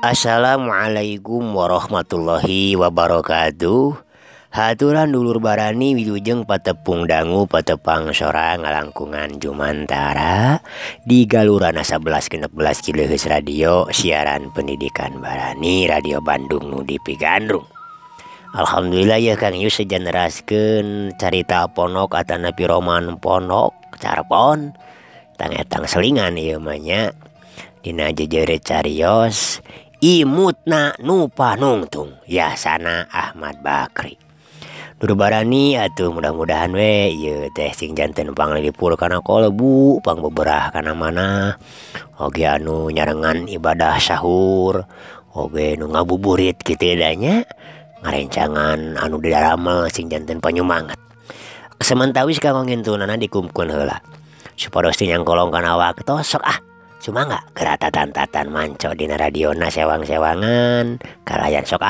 Assalamualaikum warahmatullahi wabarakatuh. Haturan dulur barani wilujeng patepung dangu patepang sora ngalangkungan Jumantara di galurana 11 kHz radio siaran pendidikan barani Radio Bandung Nudipi Gandrung. Alhamdulillah ya Kang Yus sejeneraskeun carita ponok atanapi roman ponok carpon tang selingan ieu mah nya dina jejeure carios imutna nu panungtung yasana Ahmad Bakri. Dulu barani atuh mudah-mudahan we ieu teh sing janten panglilipur kana kalebu pangbeberah kana mana oge anu nyarengan ibadah sahur oge nu ngabuburit kitu nya ngarencangan anu didaramel sing janten panyumangat. Kesemantawis kanggo ngintunana dikumpulkeun heula supados teu nyangkolong kana waktu sok cuma nggak geratatan-tatan manco dina radiona sewang-sewangan kalayan sok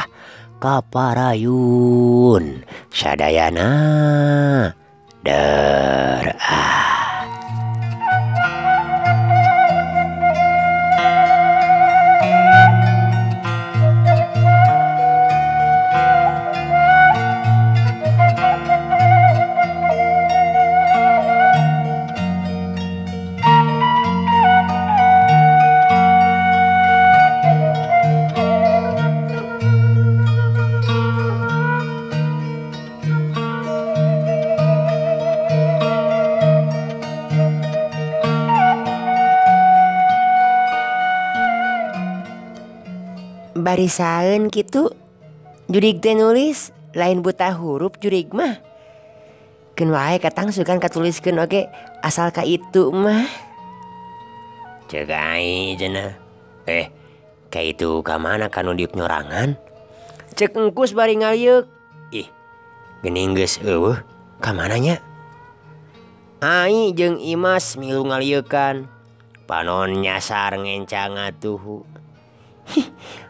kaparayun sadayana der barisaeun kitu jurig teh nulis lain buta huruf jurig mah keun wae katang sugan katuliskeun oge asal ka itu mah ceuk ai cenah ka itu ka mana kanu diuk nyorangan cek engkus bari ngaliuk ih geuning geus eueuh ka mana nya ai jeung Imas milu ngalieukan panon nyasar ngencang atuh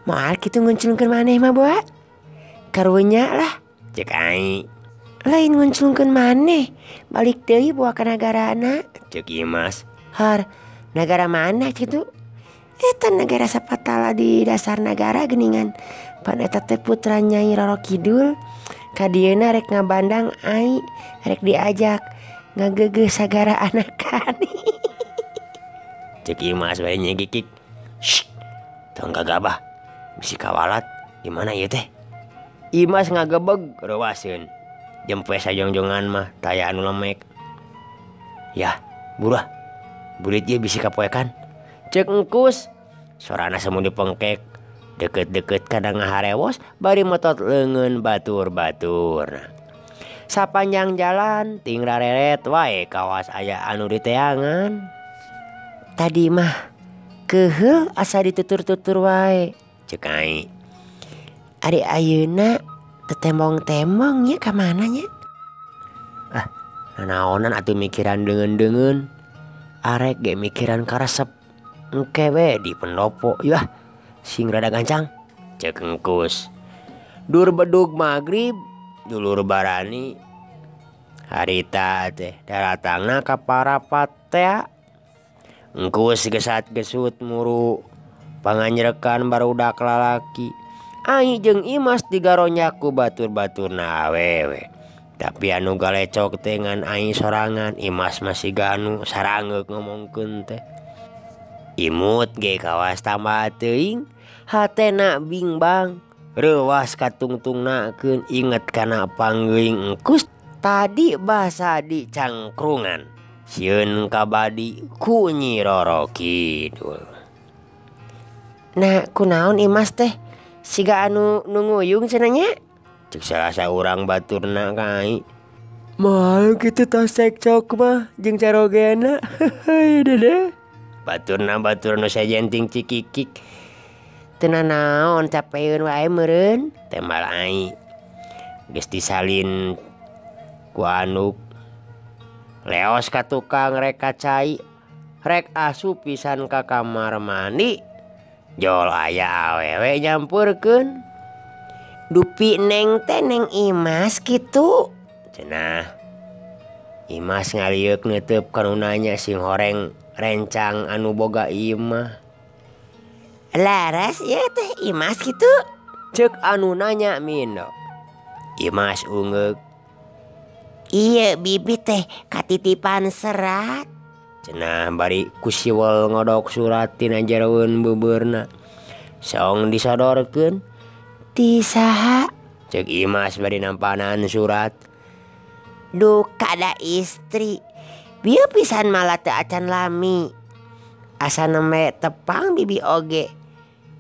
moal kitu ngunculkeun maneh mah boa karunya lah cek ai lain ngunculkeun maneh balik deui boa ka nagarana cek Imas har negara mana kitu eta negara sapatala di dasar negara geuningan pan eta teh putra Nyai Roro Kidul ka dieuna rek ngabandang ai rek diajak ngageugeuh sagara anakan cek Imas bae nyegikik tong gagabah bisi kawalat di mana ieu teh Imas ngagebeg reuwaseun jempe sajongjongan mah taya anu lemek yah burah burit ieu bisi kapoekan cek engkus sorana semu dipengkek deket-deket kadang ngaharewos bari metot leungeun batur-batur sapanjang jalan ting rareret wae kawas aya anu diteangan tadi mah keheul asa ditutur-tutur wae cek ai ari ayeuna tetembong-tembong nya ka mana nya nanaonan atuh mikiran deungeun-deungeun arek ge mikiran karesep engke we di pendopo yah sing rada gancang cek engkus dur bedug magrib dulur barani harita teh daratangna ka parapat teh engkus gesat gesut muru panganyrekan barudak lalaki ai jeung Imas digaronyaku batur-baturna awewe tapi anu galecok teh ngan ai sorangan Imas masih ganu sarangeuk ngomongkeun teh imut ge kawas tambah teuing hatena bingbang reuwas katungtungnakeun inget kana panggeuing engkus tadi basa di cangkrungan sieun kabadi ku Nyi Roro Kidul. Nah kunaon Imas teh siga anu nunguyung cenah nya cek salah saurang baturna kai moal kitu tos cekcok mah jeung carogena dede baturna batur nu sajenting cikikik teu naon capeun wae meureun tembal ai geus disalin ku anu leos ka tukang rek kacai rek asup pisan ka kamar mandi jol aya awewe nyampurkeun dupi neng teh neng Imas kitu cenah Imas ngaliuk neuteup kanu nanya sing horeng rencang anu boga ieu mah Laras ya teh Imas gitu. Cek anu nanya Mindo. Imas ungeg. Iya bibi teh katitipan serat. Cenah bari kusiwol ngodok surat tina jeroeun beubeurna. Saong disodorkeun. Ti saha? Cek Imas bari nampanan surat. Duh kada istri. Bieu pisan malah teu acan lami. Asa nembe tepang bibi oge.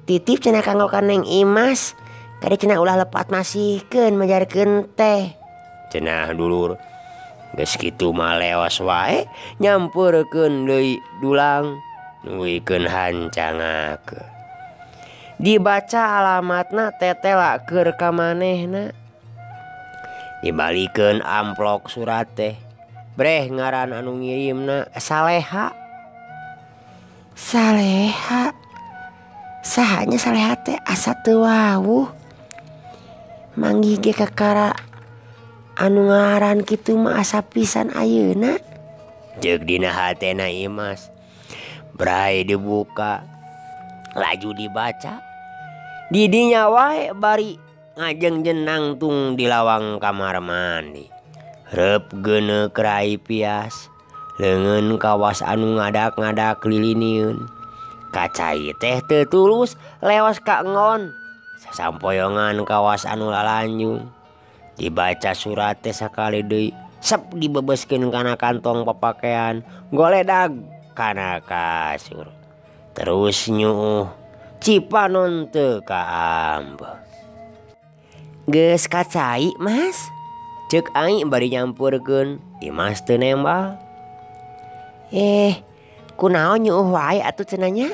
Titip cenah kanggo Kaneng Imas. Kade cenah ulah lepat masihkeun majarkeun teh. Cenah dulur. Geus kitu mah leos wae nyampurkeun deui dulang nuwikeun hancangakeun. Dibaca alamatna tetela keur ka manehna. Dibalikeun amplok surat teh. Breh ngaran anu ngirimna Saleha. Saleha. Sahanya Saleha teh asa teu wawuh. Manggih ge kakara anu ngaran kitu mah asa pisan ayeuna. Jeuk dina hatena Imas. Brai dibuka. Laju dibaca. Didinya wae bari ngajeng jenang tung di lawang kamar mandi. Rep geuneuk rai pias. Leungeun kawas anu ngadak-ngadak lilinieun. Kacai teh teu tulus leos ka ngon. Sasampoyongan kawas anu lalanjung. Dibaca surat teh sakali deui. Sep dibebeuskeun kana kantong papakean. Goledag kana kasur. Terus nyuuh cipanon teu kaambeuh. Geus kacai Mas. Ceuk ai bari nyampurkeun. Imas teu nembal. Kunaon nyuuh wae atuh cenanya?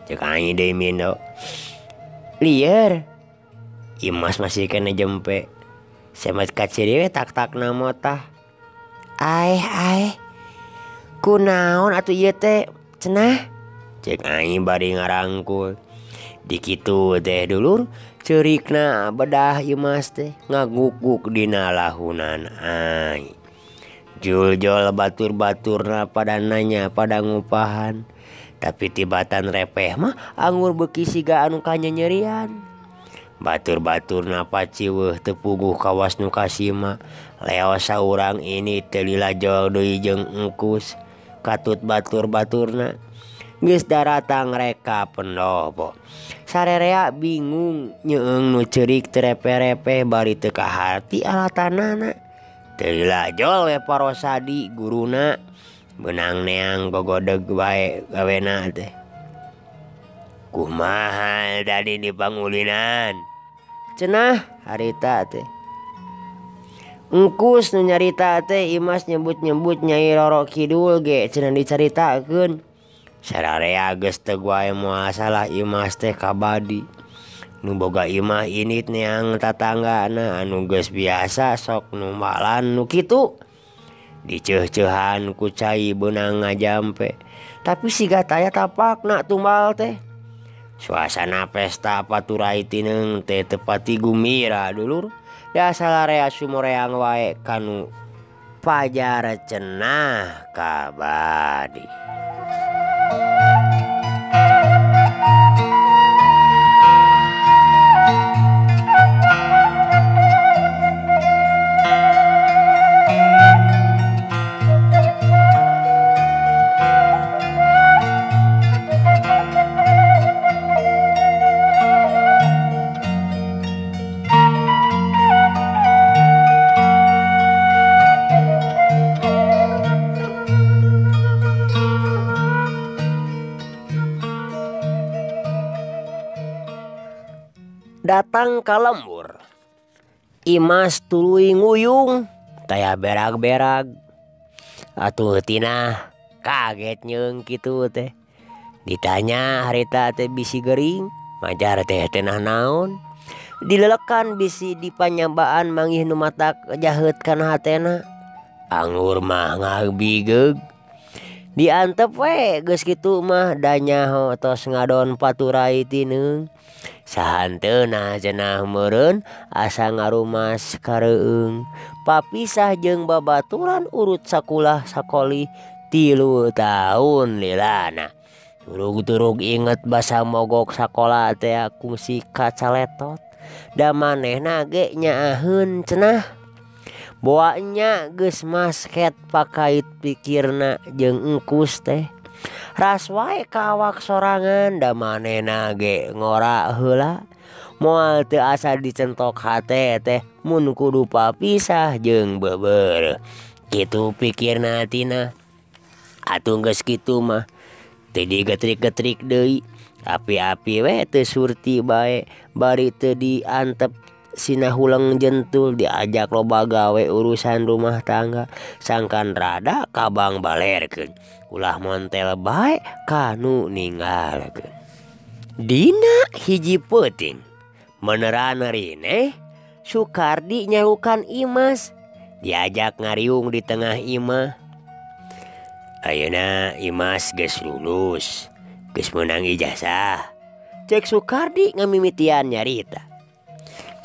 Ceuk ai deui Mindo. Lieur. Imas masih kena jempe. Semet kaciri we tak-takna motah. Kunaon atuh ieu teh cenah? Ceuk ai bari ngarangkul. Dikitu teh dulur ceurikna bedah Imas teh ngagukuk dina lahunan ai. Jul-jol batur-baturna pada nanya pada ngupahan. Tapi tibatan repeh mah anggur beuki siga anu kanyanyerian. Batur-baturna paciweuh teu puguh kawas nu kasima. Leos saurang ini teu lilajol deui jeung engkus. Katut batur-baturna geus daratang reka pendopo. Sarerea bingung nyeung nu ceurik terepe-repe bari teu kahati alatanana. Teu lilajol we parosadi guruna. Benang neang gogodeg wae gawena teh. Kumaha tadi di pangulinan? Cenah harita teh. Engkus nu nyarita teh Imas nyebut-nyebut Nyai Roro Kidul ge cenah dicaritakeun. Sararea geus teu wae moal salah Imas teh kabadi. Nu boga imah init neang tatanggana anu geus biasa sok numbalan nu kitu. Diceuh-ceuhan ku cai beunang ngajampe. Tapi siga taya tapakna tumbal teh. Suasana pesta paturai tineung teh tepati gumira dulur. Da salarea sumoreang wae kanu pajar cenah kabadi. Datang ka lembur. Imas tuluy nguyung taya berag-berag. Atuh tina kaget nyeung kitu teh. Ditanya harita teh bisi gering, majar teh tenah naon. Dilelekan bisi dipanyambaan manggih nu matak jaheut kana hatena. Anggur mah ngabigeg. Diantep we geus kitu mah da nyaho tos ngadon paturai tineung. Sahanteuna cenah meureun asa ngarumas kareueung. Papisah jeung babaturan urut sakulah sakoli 3 taun lilana. Turug-turug inget basa mogok sakola teh kungsi kacaletot. Da manehna ge nyaaheun cenah. Boanya geus masket pakait pikirna jeung engkus teh. Ras wae ka awak sorangan da manehna ge ngora heula. Moal teu asa dicentok hate teh mun kudu papisah jeung beubeur. Kitu pikirna tina. Atuh geus kitu mah teu digetrik-getrik deui. Api-api we teu surti bae bari teu diantep sina huleng jentul diajak loba gawe urusan rumah tangga sangkan rada kabang balerkeun ulah montel bae kanu ninggalkeun. Dina hiji peuting meneran rine Sukardi nyalukan Imas diajak ngariung di tengah imah. Ayeuna Imas geus lulus geus meunang ijazah cek Sukardi ngamimitian nyarita.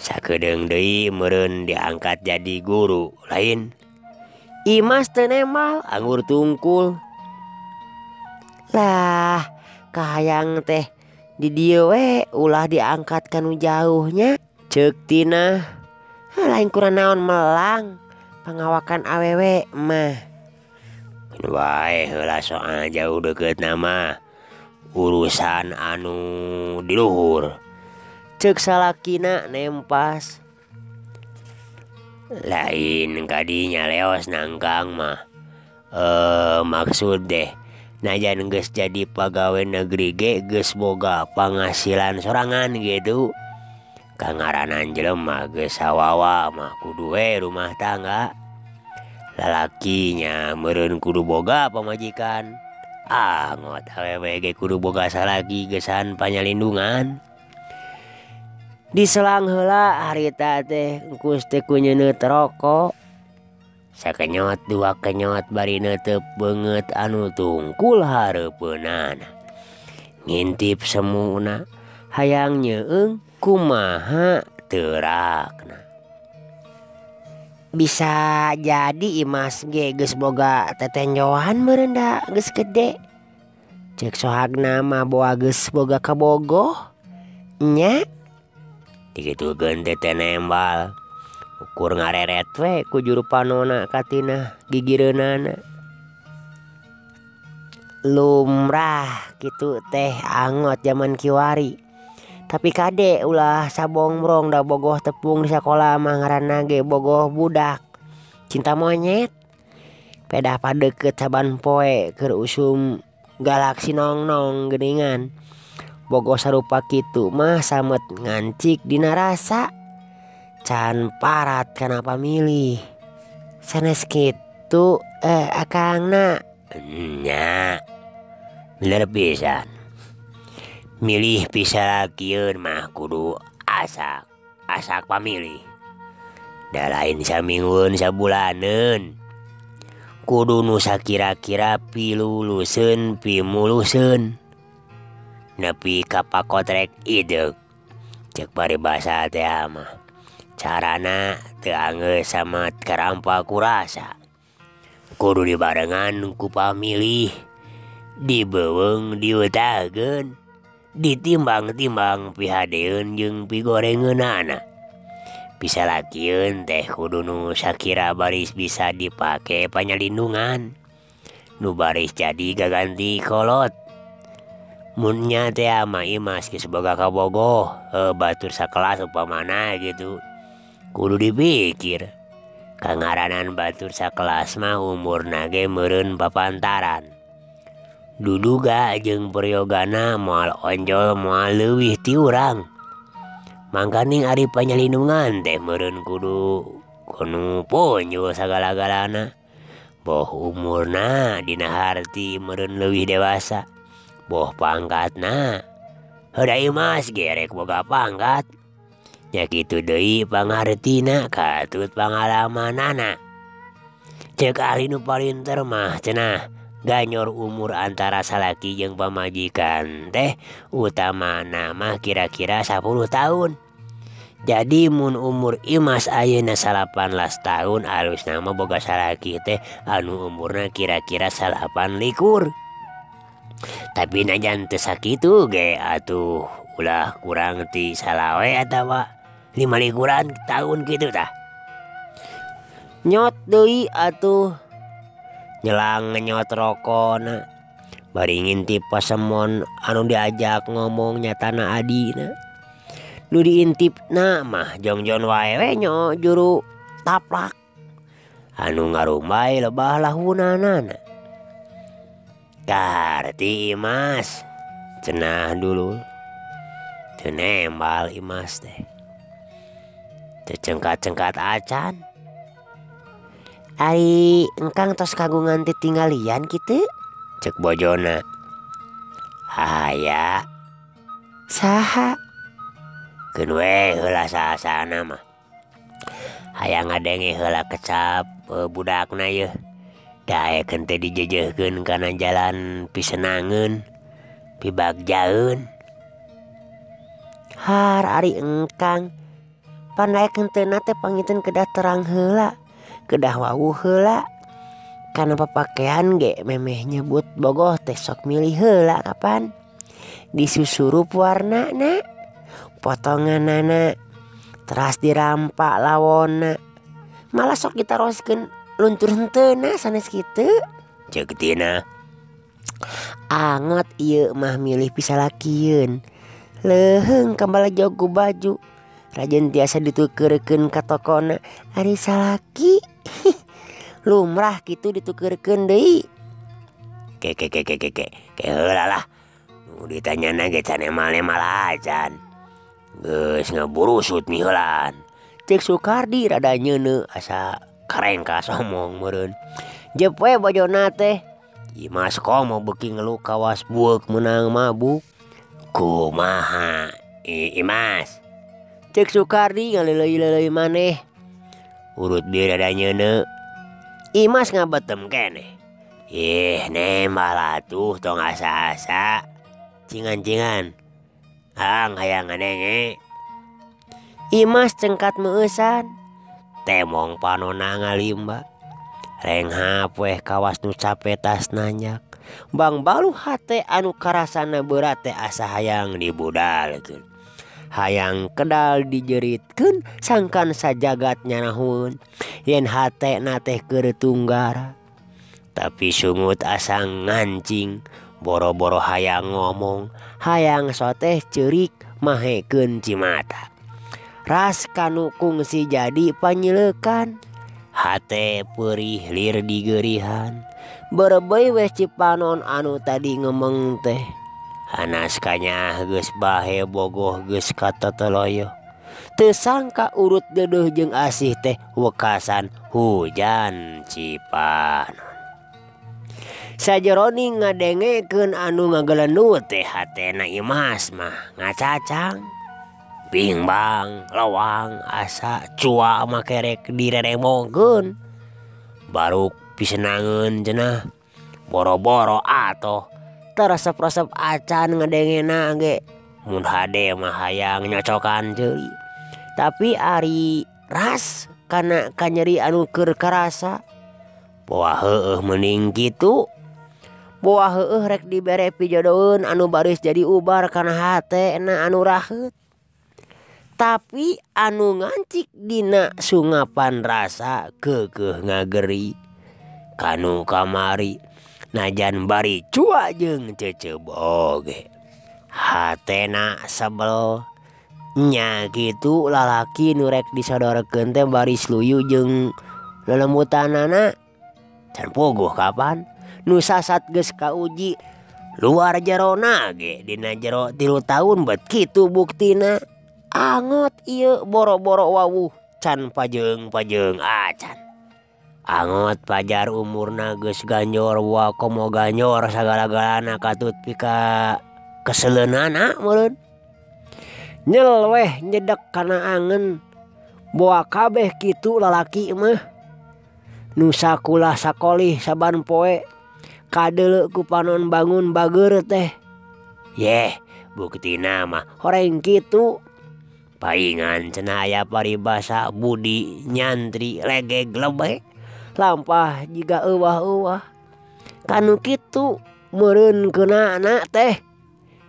Sakedeung deui meureun diangkat jadi guru lain. Imas teu nembal anggur tungkul. Lah kahayang teh di dieu we ulah diangkat kanu jauhnya ceuk tina. Lain kurang naon melang pangawakan awewe mah. Wae heula soal jauh deukeut nama urusan anu di luhur. Cek salakina nempas. Lain kadinya leos nangkang mah. Maksud deh najan geus jadi pagawe negeri ge geus boga penghasilan sorangan gitu. Kangaranan jelema geus sawawa mah kudu we rumah tangga. Lalakinya meureun kudu boga pamajikan. Ngot awewe ge kudu boga salaki geusan panyalindungan. Diselang heula harita teh engkus teh kunyeuneuh rokok. Sakenyot dua kenyot bari neuteub beungeut anu tungkul hareupeunana. Ngintip semuna hayang nyeueung kumaha teurakna. Bisa jadi Imas ge geus boga tetenjoan meureun da geus gede. Cek sohagna mah boa geus boga kabogoh. Nya digitukeun teh nembal ukur ngareret we ku juru panona katina gigireunana. Lumrah kitu teh angot zaman kiwari. Tapi kade ulah sabongbrong da bogoh tepung di sakola mah ngaranna ge bogoh budak cinta monyet. Pedah padeukeut saban poe keur usum galaksi nong-nong geuningan. Bogoh sarupa kitu mah samet ngancik dina rasa. Can parat kana pamilih. Sanes kitu akangna. Nya. Bener pisan. Milih pisalakieun mah kudu asak pamilih. Da lain samingweun sabulaneun. Kudu nu sakira-kira piluluseun pimuluseun. Nepi ka pakotrek ideg cek paribasa teh mah carana teu anggeus samat karampa kurasa. Kudu dibarengan ku pamilih dibeuweung diutahkeun ditimbang-timbang pihadeun jeung pigorengeunana. Pisalakieun teh kudu nu sakira baris bisa dipake panyalindungan nu baris jadi gaganti kolot. Munnya teh ama Imas geus boga kabogoh batur sakelas upamana gitu. Kudu dipikir kangaranan batur sakelas mah umurna ge meureun papantaran. Duduga jeung periogana moal onjol moal leuwih ti urang. Mangkaning ari panyalindungan teh meureun kudu ponjol sagala-galana. Boh umurna dina harti meureun leuwih dewasa. Boh pangkatna heuda Imas ge rek boga pangkat. Nya kitu deui pangartina katut pangalamanana. Ceuk ahli nu palinter mah cenah ganyor umur antara salaki jeung pamajikan teh utamana mah kira-kira 10 tahun. Jadi mun umur Imas ayeuna 18 tahun alusna mah boga salaki teh anu umurna kira-kira 28. Tapi najan teu sakitu ge atuh ulah kurang ti salawe atawa 5 tahun gitu tah. Nyot deui atuh. Nyelang nyot rokona bari ngintip pasemon anu diajak ngomong nyatana adina. Nu diintipna mah jongjon wae nyo juru taplak. Anu ngarumbay lebah lahunanana. Karti Imas cenah dulu teu nembal Imas teh. Teu cengkat-cengkat acan. Ari engkang tos kagungan titinggalian kitu? Cek bojona. Aya. Saha? Keun we heula saasana mah. Hayang ngadenge heula kecap budakna yeuh. Daekeun teh dijejehkeun kana jalan pisenangeun, pibagjaeun. Har ari engkang pandaekeun teu teh pangiteun kedah terang heula, kedah wawuh heula. Kana papakean ge memeh nyebut bogoh teh sok milih heula kapan. Disusurup warnana, potonganana, teras dirampak lawonna. Malah sok ditaroskeun luntur henteuna sanes kitu. Cek tina. Angot ieu mah milih pisalakieun. Leheung kambala jogu baju. Rajen tiasa ditukeurkeun ka tokona ari salaki. Lumrah kitu ditukeurkeun deui. Ke heula lah. Nu ditanyana ge can emal-emal acan. Geus ngaburusut miheulan. Cek Sukardi rada nyeuneu asa karengkas omong meureun. Jep we bojona teh. Imas komo beuki ngeluh kawas bueuk meunang mabuk. Kumaha Imas? Cek Sukardi ngaleuleuy-leuleuy maneh. Urut bieu rada nyeuneu. Imas ngabetem keneh. Nembal atuh tong asa-asa. Cingan-cingan. Hayang ngadenge. Imas cengkat meueusan. Temong panona ngalimba. Reng hapweh kawas nu capek tas nanyak. Bang baluh hate anu karasana berat teh asa hayang dibudalkeun. Hayang kedal dijeritkeun sangkan sajagat nyanahun. Yen hatena teh keur tunggara. Tapi sungut asa ngancing. Boro-boro hayang ngomong. Hayang soteh ceurik mahekeun cimata. Ras kanu kungsi jadi panyeleukan. Hate perih lir digeurihan. Berebeuy weh cipanon anu tadi ngemeng teh. Hanas kanya geus bahe bogoh geus kateteloyo. Teu sangka urut deudeuh jeung asih teh wekasan hujan cipanon. Sajeroni ngadengekeun anu ngagelenut teh hatena Imas mah ngacacang. Bingbang, lawang, asa, cua make rek direremogeun. Baruk pisenangeun cenah. Boro-boro atoh. Teresep-resep acan ngadengena ge. Mun hade mah hayang nyocokan ceuli. Tapi ari ras kana kanyeri anu keur karasa. Poa heueuh mending kitu. Poa heueuh rek dibere pijodoeun anu baris jadi ubar kana hatena anu raheut. Tapi anu ngancik dina sungapan rasa keukeuh ngageri. Kanu kamari najan bari cua jeung ceceup oge. Hatena sebel. Nya kitu lalaki nu rek disodorkeun teh bari sluyu jeung lelembutanana. Can puguh kapan? Nu sasat geus kauji luar jerona ge dina jero 3 tahun bet kitu buktina. Angot ieu boro-boro wawuh can pajeung-pajeung acan. Angot pajar umurna geus ganjor wa komo ganjor sagala-galana katut pika keseleunana meureun. Nyel weh nyedek kana angen. Boa kabeh kitu lalaki mah. Nu sakulah sakolih saban poe kadeuleu ku panon bangun bageur teh. Yeh, buktina mah horeng kitu. Paingan cenah aya paribasa budi nyantri legeg lebeh. Lampah jiga euwah-euwah. Kanu kitu meureun keunana teh.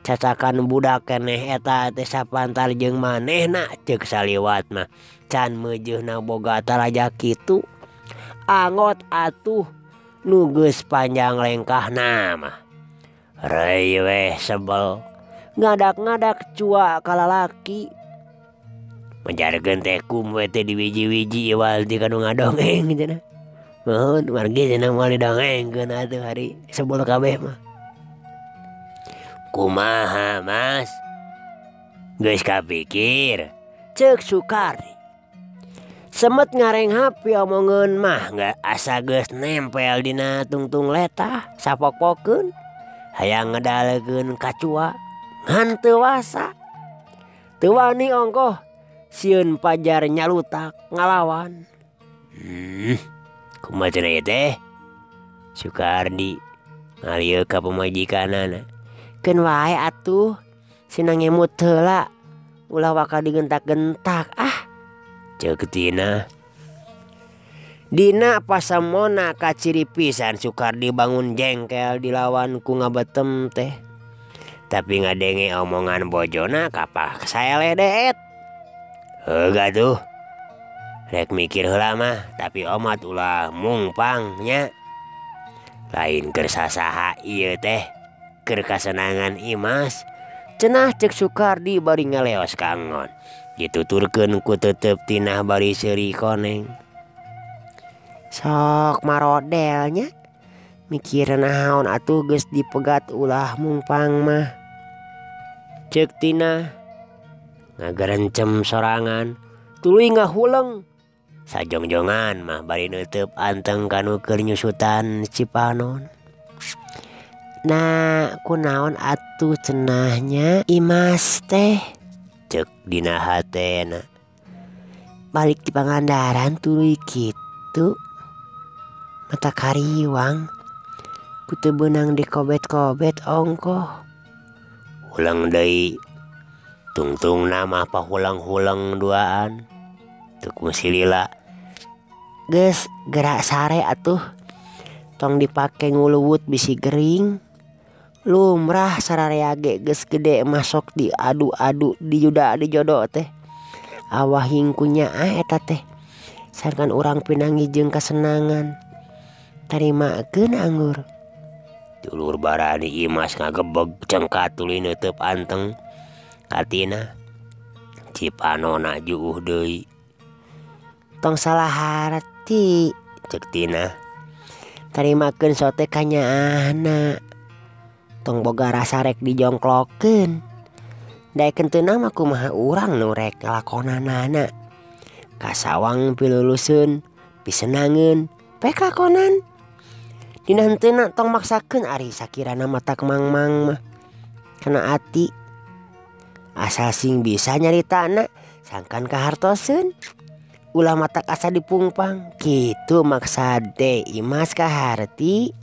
Cacakan budak keneh eta teh sapantar jeung manehna ceuk saliwat mah. Can meujeuna boga taraja kitu. Angot atuh nu geus panjang lengkahna mah. Rei weh sebel. Ngadak-ngadak cua ka lalaki. Menjarkeun teh kumwe teh di wiji-wiji iwal ti kanu ngadongeng cenah. Mohon margi cenah moal didongengkeun atuh hari sebel kabeh mah. Kumaha Mas? Geus kapikir? Ceuk Sukardi. Semet ngarenghap omongeun mah nggak asa geus nempel dina tungtung letah sapok-pokkeun. Hayang ngedalekeun kacua ngan teu wasa. Teu wani ongkoh sieun pajar nyalutak ngalawan. Kumaha cenah ieu teh? Sukardi ngalieu ka pamajikanana. Keun wae atuh sina ngemut heula ulah waka digentak-gentak ceuk tina. Dina pasamona kaciri pisan Sukardi bangun jengkel dilawan ku ngabetem teh. Tapi ngadenge omongan bojona kapah saeleh deet. Heuga tuh. Rek mikir heula mah tapi omat ulah mungpang nya. Lain keur sasaha ieu teh. Keur kasenangan Imas cenah ceuk Sukardi bari ngaleos ka Angon. Dituturkeun ku teuteup tinah bari seuri koneng. Sok marodelnya mikir naon atuh geus dipegat ulah mungpang mah. Ceuk tina ngagerencem sorangan tuluy ngahuleng. Sajongjongan mah bari neuteub anteng kanu keur nyusutan Cipanon. Nah, kunaon atuh cenahnya Imas teh ceuk dina hatena. Balik di Pangandaran tuluy kitu. Mata kariwang ku teu beunang dikobet-kobet ongkoh. Ulang deui. Tungtungna mah pahulang-hulang duaan. Tukung silila. Geus gerak sare atuh. Tong dipake nguluwut bisi gering. Lumrah sararea ge geus gede masok diadu-adu di juda di jodoh teh. Awah hingkunya eta teh. Sarkan urang pinanggi jeung kasenangan. Tarimakeun anggur. Dulur barani Imas ngagebeg cengkat tuluy neuteub anteng. Katina Cipanona juuh deui. Tong salah harti ceuk tina. Tarimakeun sote kanyaahna. Tong boga rasa rek dijongklokeun. Daekeun teu mah kumaha urang nu rek lakonanana. Kasawang piluluseun, pisenangeun, pek lakonan. Dina henteuna tong maksakeun ari sakirana matak mangmang mah. Kana ati. Asal sing bisa nyaritana sangkan kahartoseun. Ulah matak asa dipungpang. Kitu maksade Imas kaharti.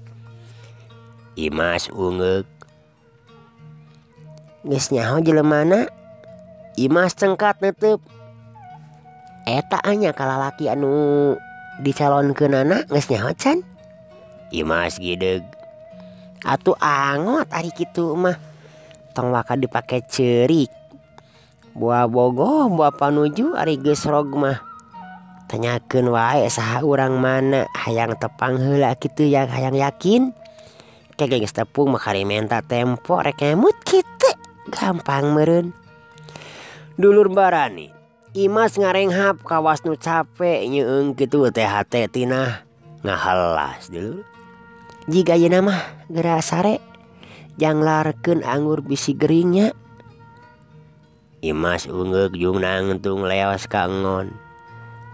Imas ungeuk. Geus nyaho jelemana? Imas cengkat neuteub. Eta anya ka lalaki anu dicalonkeunana geus nyaho can? Imas gideg. Atuh angot ari kitu mah. Tong waka dipake ceurik. Buah bogoh, buah panuju ari geus rog mah. Tanyakeun wae saha urang mana hayang tepang heula kitu yang hayang yakin. Kege geus tepung mah karimenta tempo rek ngemut kitu. Gampang meureun. Dulur barani Imas ngarenghap kawas nu capek nyeueung kitu teh hate tina ngahelas dulur. Jiga ayeuna mah geura sare janglarkeun anggur bisi geringnya. Imas ungeuk jeung nangtung leos ka Angon.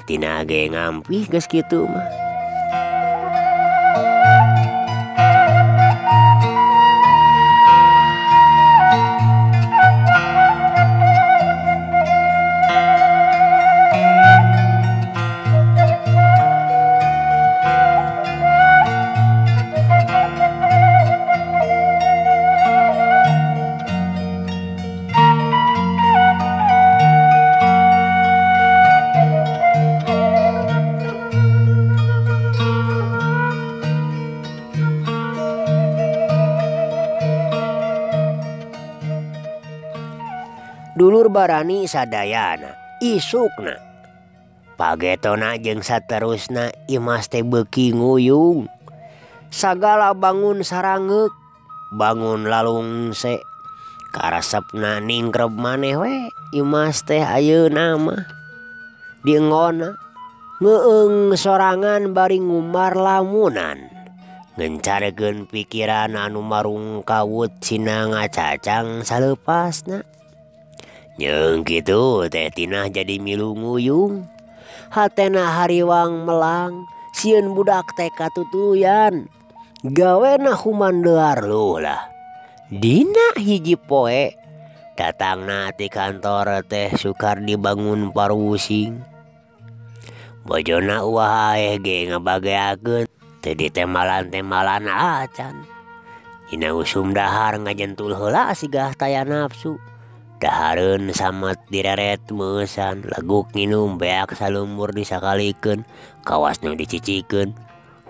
Tina ge ngampih geus kitu mah. Dulur barani sadayana isukna pagetona jeung saterusna Imas teh beuki nguyung. Sagala bangun sarangeuk, bangun lalungse, karesepna ningkrep maneh we Imas teh ayeuna mah. Dienggona ngeung sorangan bari ngumbar lamunan, ngencarekeun pikiran anu marung kawut cina ngacacang salepasna. Jeung kitu teh Tina jadi milu nguyung. Hatena hariwang melang, sieun budak teh katutuyan. Gawena humandeuar luh lah. Dina hiji poe datangna ti kantor teh Sukardi bangun parusing. Bojona wae ge ngabageakeun teu ditemalan-temalan acan. Dina usum dahar ngajentul heula sigah taya nafsu. Dahareun samet direret meusan, leguk nginum beak salumur disakalikeun, kawasna dicicikeun,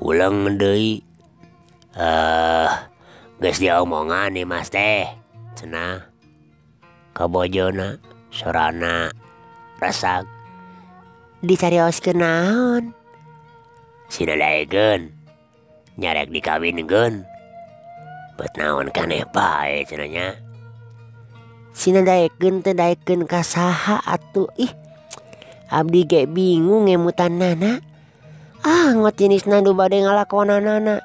huleng deui. Geus diomongan Imas teh, cenah. Ka bojona sorana resag. Dicarioskeun naon? Sinadaekeun, nyarek dikawinkeun. Bet naon kaneh bae cenahnya. Sinadaekeun teh daekeun ka saha atuh? Ih, abdi ge bingung ngemutannana. Ngot jenisna nu bade ngalakonanana.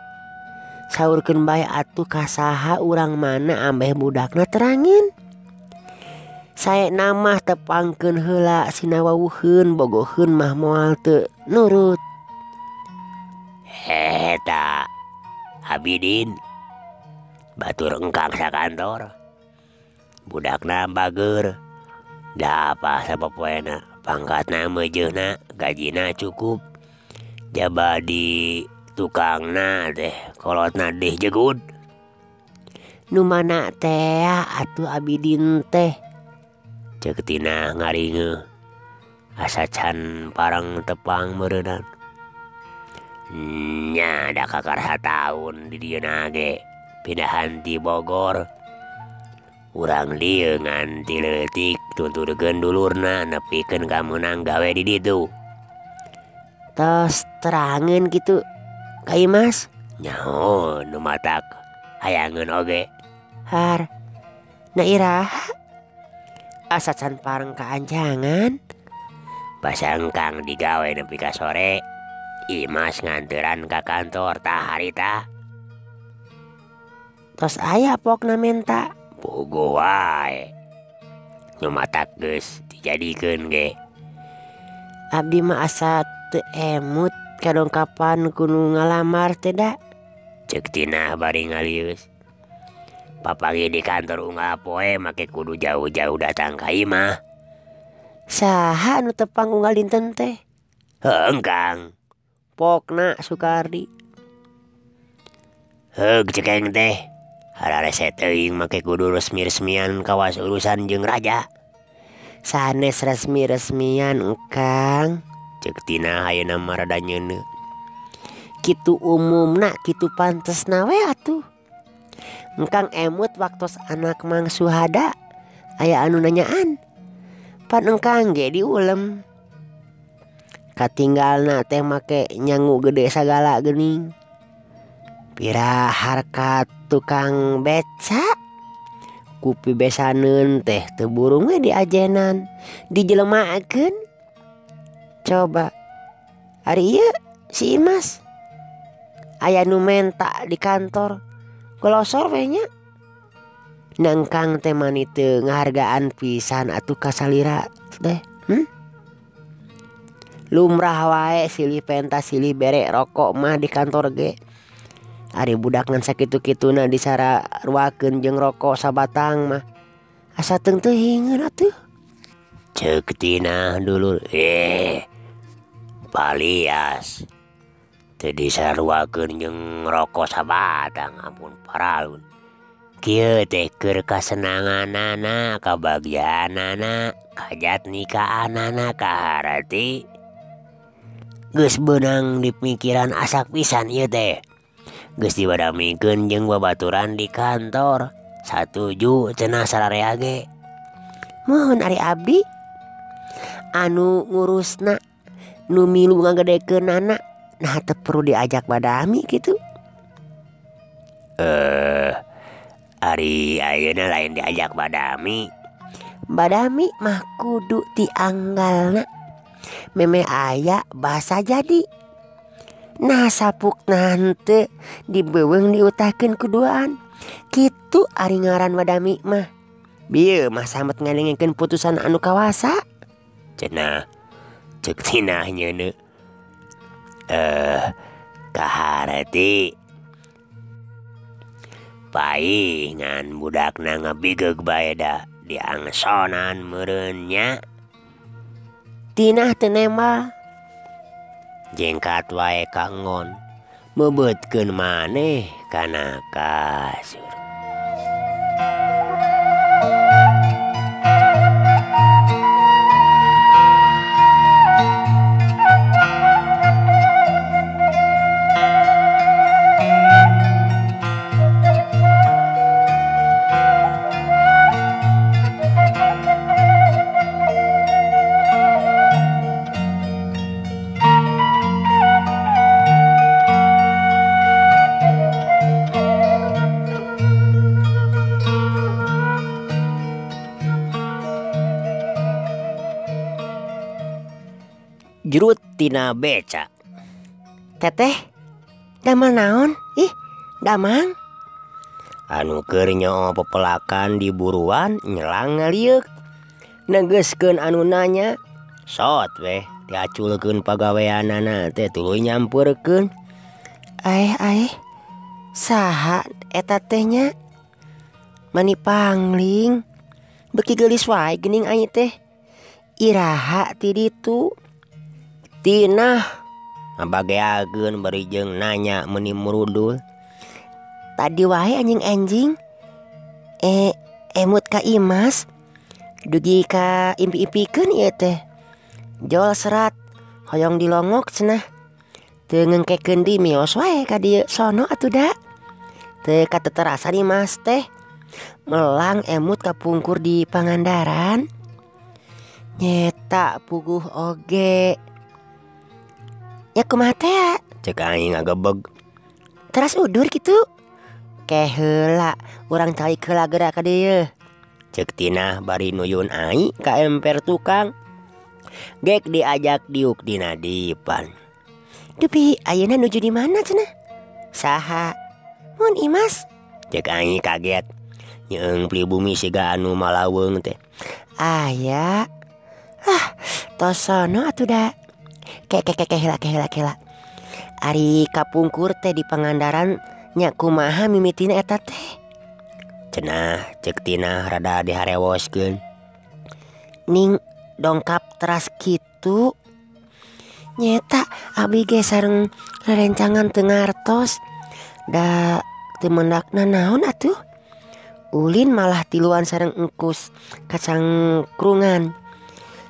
Saurkeun bae atuh ka saha urang mana ambeh budakna terangin. Sae namah tepangkeun heula sinawawuheun bogoheun mah moal teu nurut. Eta Abidin batur engkang sakantor. Budakna bager, da apa sapopoena, pangkatna meujeuhna, gajina cukup. Jaba di tukangna teh kolotna deh jegud. Nu mana teh atuh Abidin teh? Ceuk Tina ngaringeuh, asa can parang tepang meureunana. Nya da kakar sataun di dieuna ge, pindahan ti Bogor. Urang dieu ngan ti leutik tunturkeun dulurna nepikeun ka meunang gawe di ditu. Tos terangeun kitu ka Imas? Nyaho nu matak hayangeun oge. Har, na iraha? Asa can pareng kaanjangan? Pasangkang digawe nepi ka sore, Imas nganteuran ka kantor tah harita. Tos aya pokna menta? Bogo wae. Nu matak geus dijadikeun ge. Abdi mah asa teu emut kadongkapan kudu ngalamar teh da. Ceuk Tina bari ngalius. Papagi di kantor unggal poe make kudu jauh-jauh datang ka imah. Saha nu tepang unggal dinten teh? Heung Kang. Pokna Sukardi. Heug cekeng teh. Hararese teuing make kudu resmi-resmian kawas urusan jeung raja. Sanes resmi-resmian Kang. Ceuk Tina hayeuna mah rada nyeuneu. Kitu umumna kitu pantesna we atuh. Engkang emut waktos anak Mang Suhada aya anu nanyaan. Pan engkang ge diulem. Katinggalna teh make nyangu gede sagala geuning. Pira harkat tukang beca kupi besaneun teh teu burung we diajenan dijelemaakeun. Coba ari ieu si Imas aya nu menta di kantor golosor we nya. Nangkang teh mani teu ngahargaan pisan atuh ka salira teh. Lumrah wae silih pentas silih bere rokok mah di kantor ge. Ari budak ngan sakitu-kituna disararuakeun jeung rokok sabatang mah asa teung-teuhingeun atuh. Ceuk Tina dulur. Palias. Teu disararuakeun jeung rokok sabatang ampun paralun. Kieu teh keur kasenanganana, kabagyaanana, kajat nikahanana kaharati. Geus beunang di pikiran asak pisan ieu teh. Geus dibadamikeun jeung babaturan di kantor. Satuju cenah sararea ge. Mohon ari abdi anu ngurusna nu milu ngagedekeunana nah teu perlu diajak badami gitu. Ari ayeuna lain diajak badami. Badami mah kudu tianggalna. Meme aya bahasa jadi. Nah sapuk nante dibeuweung diutahkeun kuduaan. Kitu ari ngaran badami mah. Bieu mah sambat ngalengkeun putusan anu kawasa. Cenah ceuk tina nyeuneu. Kahareti pai ngan budakna ngebigeg bae da diangsonan meureun nya. Tinah teu nembal. Jengkat wae ka enggon meubeutkeun maneh kana kasur. Jurut tina beca. Teteh damel naon? Ih damang. Anu keur nyoo pepelakan di buruan nyelang ngaliuk. Negeskeun anu nanya. Sot weh diaculkeun pagaweanana teh tuluy nyampeurkeun. Aeh saha eta teh nya? Mani pangling. Beki geulis wae geuning ai teh. Iraha ti ditu. Tinah ngabageakeun bari jeung nanya meuni murudul. Tadi wae anjing enjing. Emut ka Imas. Dugi ka impi-impikeun ieu teh. Jol serat hoyong dilongok cenah. Teu ngengkekeun di mios wae ka dieu sono atuh da. Teu kateterasa di Mas teh. Melang emut kapungkur di Pangandaran. Nyeta puguh oge. Ya kumaha teh? Cek aing ngagebeg. Teras udur gitu. Keheula urang calik heula geura ka dieu. Cek Tinah bari nuyun ai ka emper tukang. Gek diajak diuk dina dipan. Dupi ayeuna nuju di mana cenah? Saha? Mun Imas? Cek aing kaget. Nyeung pribumi siga anu malaweung teh. Aya. Tos sono atuh da. Kehela. Ari kapungkur teh di Pangandaran nya kumaha mimitina eta teh? Cenah cek Tinah rada diharewoskeun. Ning dongkap teras kitu. Nyeta abi ge sareng rerencangan teu ngartos. Da teu mendakna naon atuh? Ulin malah tiluan sareng engkus kacang krungan.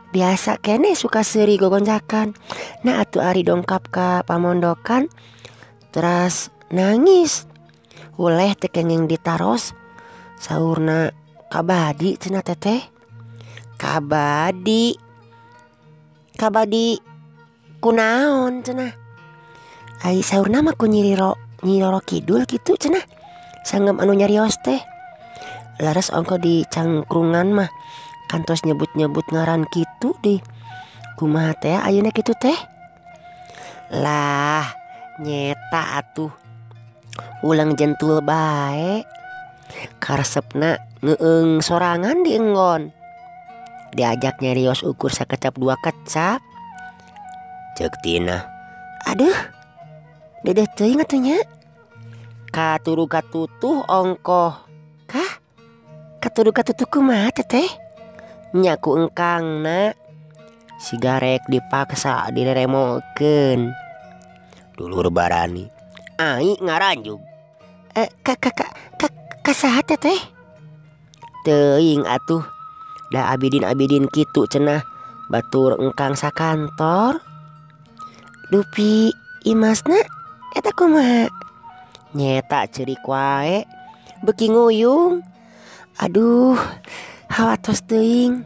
Biasa kene suka seuri gogonjakan. Nah atuh ari dongkap ka pamondokan teras nangis. Uleh teu kenging ditaros. Saurna kabadi cenah teteh. Kabadi kunaon cenah. Ai saurna mah ku Nyi Roro Kidul kitu cenah. Sanggem anu nyarios teh. Laras ongko di cangkrungan mah kantos nyebut-nyebut ngaran kitu di kumaha teh ayeuna kitu teh. Lah nyeta atuh ulang jentul bae. Karesepna ngeueung sorangan di enggon. Diajak nyarios ukur sakecap dua kecap. Cek Tinah. Aduh dedeh teuing atuh nya. Katuru katutuh ongkoh. Kah? Katuru katutuh kumaha teteh? Nyaku engkangna sigarek dipaksa direremokeun. Dulur barani ai ngaranjug. Kasaha teteh? Teuing atuh. Da abidin kitu cenah batur engkang sakantor. Dupi Imasna eta kumaha? Nyeta ceurik wae beuki nguyung. Aduh Hawatos teuing.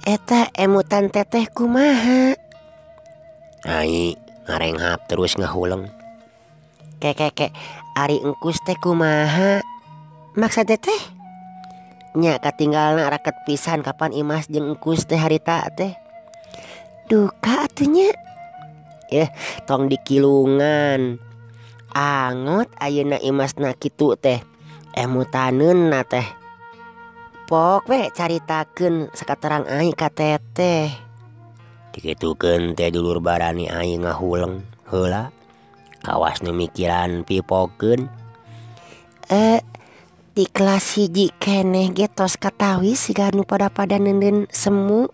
Eta emutan teteh kumaha? Ai ngarenghap terus ngahuleng. Kek ari engkus teh kumaha? Maksud teh? Nya katinggalna raket pisan kapan Imas jeung engkus teh harita teh. Duka atunya. Tong dikilungan. Angot ayeuna Imasna kitu teh. Emutaneunna teh. Pok we caritakeun sakaterang ai ka teteh. Dikitukeun teh dulur barani ai ngahuleng heula. Kawas nu mikiran pipokeun. Di kelas 1 keneh ge tos katawi siga nu pada neundeun semu.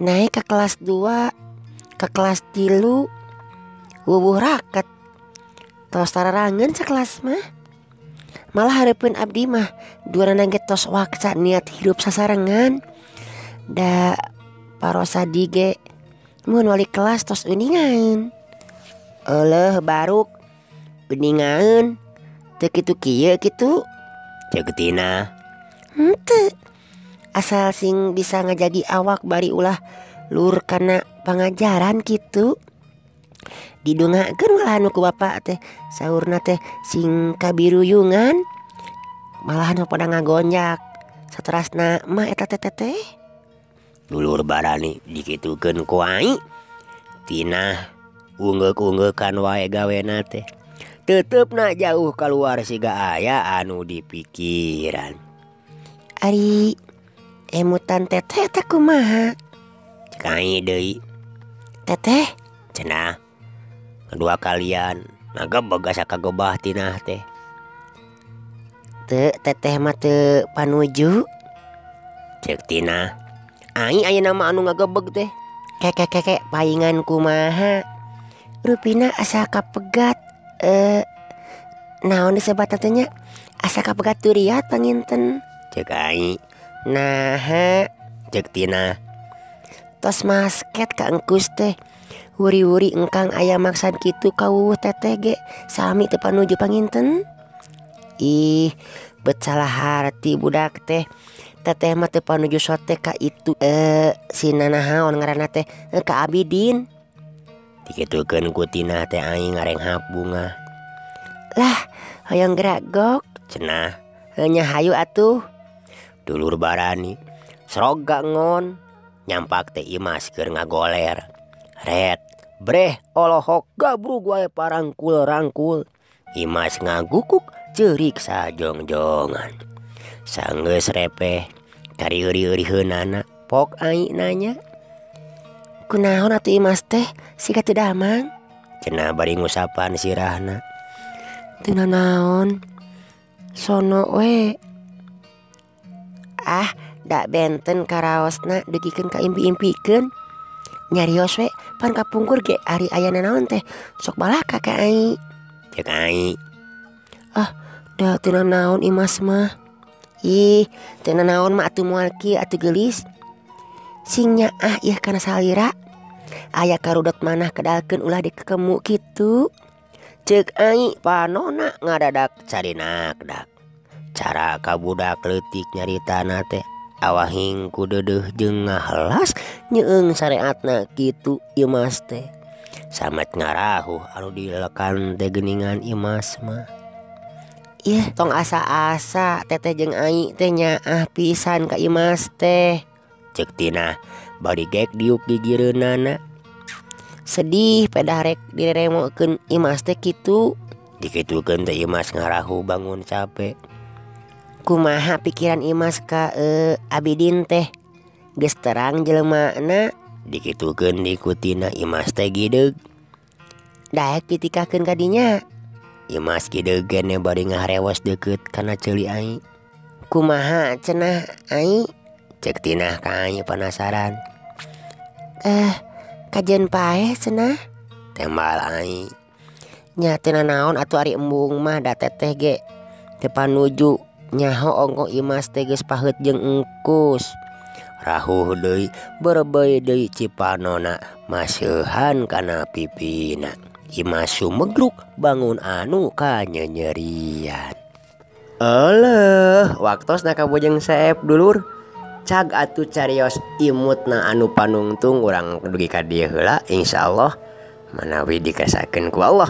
Naik ke kelas 2, ke kelas 3 wubuh raket. Tos tararangeun sakelas mah. Malah hareupeun abdi mah duarana ge tos waksa niat hidup sasarengan. Da parosadi ge mun wali kelas tos uningan. Eueuh baruk uningan teu kitu kieu kitu. Ceuk tina. Henteu. Asal sing bisa ngajagi awak bari ulah lur kana pangajaran kitu. Didongakeun ulah anu ku bapak teh saurna teh sing kabiruyungan. Malahan pada ngagonjak. Saterasna mah eta teh. Dulur barani dikitukeun ku ai. Tina ungeuk-ungeukan wae gawena teh. Teutepna jauh keluar siga aya anu dipikiran. Ari emutan teteh teh kumaha? Cek ai deui. Teteh, Cenah. Kedua kalian ngagebeg asa kagebah tina teh. teu teteh mah teu panuju. Ceuk tina. Ai ayeuna mah anu ngagebeg teh. Kek paingan kumaha? Rupina asa kapegat. Naon disebat tanya? Asa kapegat turiat panginten. Cek ai. Nah, Cek tina. tos masket ka engkus teh. Wuri-wuri engkang aya maksad kitu kawuh teteh ge sami teu panuju panginten. Ih, bet salah harti budak teh. Teteh mah teu panuju sote ka itu si nanahaon ngaranna teh ka Abidin. Dikitukeun ku tina teh aing ngarenghap bunga. Lah, hoyong geragok. Cenah. Nya hayu atuh. Dulur barani sroga ngon. Nyampak teh Imas keur ngagoler. Ret, breh olohok gabrug wae parangkul-rangkul. Imas ngagukuk ceurik sajongjongan. Sanggeus repeh kari euri-euriheunana pok ai nanya. Kunaon atuh Imas teh siga teu damang? Cenah bari ngusapan sirahna. Teu nanaon. Sono we. Ah, da benten karaosna degikeun ka impi-impikeun. Nyarios we pan kapungkur ge ari aya nanaon teh sok balaka ka ai. Cek ai. Ah, da teu nanaon Imas mah. Ih, teu nanaon mah atuh moal kieu atuh geulis. Sing nyaah ieu kana salira. Aya karudot manah kedalkeun ulah dikekemu kitu. Ceuk ai panona ngadadak carinakdak. Cara kabudak leutik nyaritana teh awahing ku deudeuh jeung ngahelas nyeung sareatna kitu Imas teh. Samet ngarahuh anu dilekan teh geuningan Imas mah. Ieu tong asa-asa teteh jeung ai teh nyaah pisan ka Imas teh. Ceuk tina bari gek diuk gigireunana. Sedih pedah rek direremokeun Imas teh kitu. Dikitukeun teh Imas ngarahuh bangun capek. Kumaha pikiran Imas ka Abidin teh? Geus terang jeleumana. Dikitukeun dikutina Imas teh gideug. Daek pitikakeun ka dinya. Imas kideug gene bari ngaharewos deukeut kana ceuli ai. Kumaha cenah ai? Cek tina ka ai penasaran. Kajen paeh cenah. Tembal ai. Nya teu nanaon atuh ari embung mah da teteh ge teu panuju nyaho ongko Imas teh geus paheut jeung engkus. Rahuh deui berebeuy deui cipanona maseuhan kana pipina. Imas sumegruk bangun anu kanyanyerian. Aleuh, waktos na kabojeng saep dulur. cag atuh carios imutna anu panungtung urang dugi ka dieu heula insyaallah manawi dikasakeun ku Allah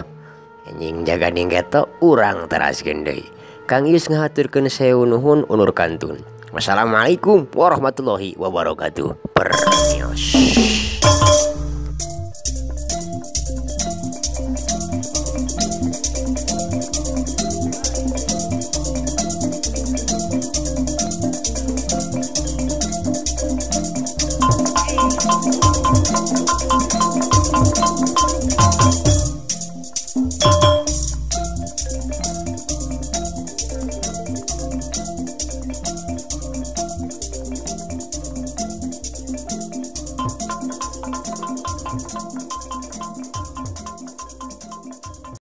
anjing jaga ninggeto urang teraskeun deui. Kang Ius ngahaturkeun sewu nuhun unur kantun. Wassalamualaikum warahmatullahi wabarakatuh. Pernios.